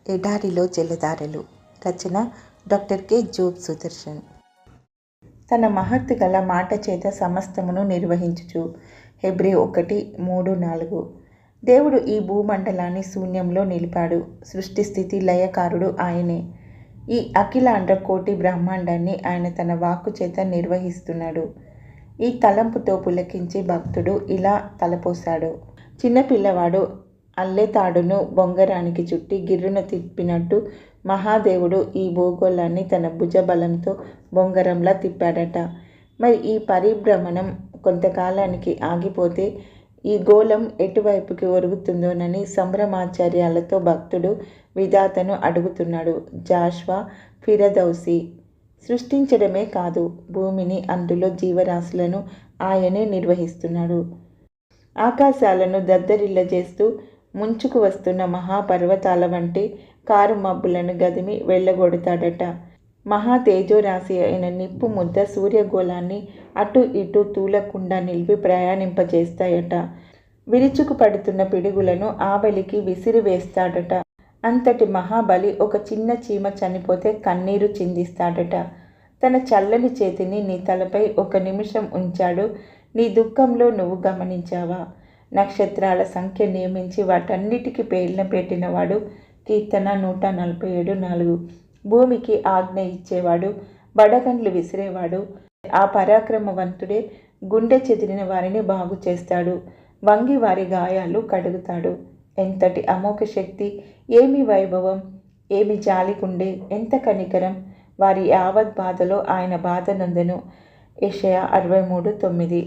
ఎడారిలో జలధారలు. రచన doctor K. Job Sudarshan. తన మహత్తు గల మాట చేత సమస్తమును నిర్వహించుచు. హెబ్రీ 1:3-4. దేవుడు ఈ భూమండలాన్ని శూన్యంలో నిలిపాడు. సృష్టి స్థితి లయకారుడు ఆయనే. ఈ అఖిలాండ కోటి బ్రహ్మాండాన్ని ఆయన తన వాక్కు చేత నిర్వహిస్తున్నాడు. ఈ తలంపుతో పులకించి భక్తుడు ఇలా తలపోశాడు. చిన్నపిల్లవాడు అల్లెతాడును బొంగరానికి చుట్టి గిర్రున తిప్పినట్టు మహాదేవుడు ఈ భూగోళాన్ని తన భుజబలంతో బొంగరంలా తిప్పాడట. మరి ఈ పరిభ్రమణం కొంతకాలానికి ఆగిపోతే ఈ గోళం ఎటువైపుకి ఒరుగుతుందోనని సంభ్రమాచార్యాలతో భక్తుడు విధాతను అడుగుతున్నాడు. జాష్వా ఫిరదౌసి. సృష్టించడమే కాదు, భూమిని అందులో జీవరాశులను ఆయనే నిర్వహిస్తున్నాడు. ఆకాశాలను దద్దరిల్లజేస్తూ ముంచుకు వస్తున్న మహాపర్వతాల వంటి కారు మబ్బులను గదిమి వెళ్ళగొడతాడట. మహా తేజోరాశి అయిన నిప్పు ముద్ద సూర్యగోళాన్ని అటు ఇటు తూలకుండా నిలిపి ప్రయాణింపజేస్తాయట. విరుచుకు పడుతున్న పిడుగులను ఆవలికి విసిరివేస్తాడట. అంతటి మహాబలి ఒక చిన్న చీమ చనిపోతే కన్నీరు చిందిస్తాడట. తన చల్లని చేతిని నీ తలపై ఒక నిమిషం ఉంచాడు. నీ దుఃఖంలో నువ్వు గమనించావా? నక్షత్రాల సంఖ్య నియమించి వాటన్నిటికీ పేర్లను పెట్టినవాడు. కీర్తన 147:4. భూమికి ఆజ్ఞ ఇచ్చేవాడు, బడగండ్లు విసిరేవాడు. ఆ పరాక్రమవంతుడే గుండె చెదిరిన వారిని బాగు చేస్తాడు, వంగి వారి గాయాలు కడుగుతాడు. ఎంతటి అమోఘ శక్తి! ఏమి వైభవం! ఏమి జాలిగుండె! ఎంత కనికరం! వారి యావత్ బాధలో ఆయన బాధ నొందెను. యెషయా 63:9.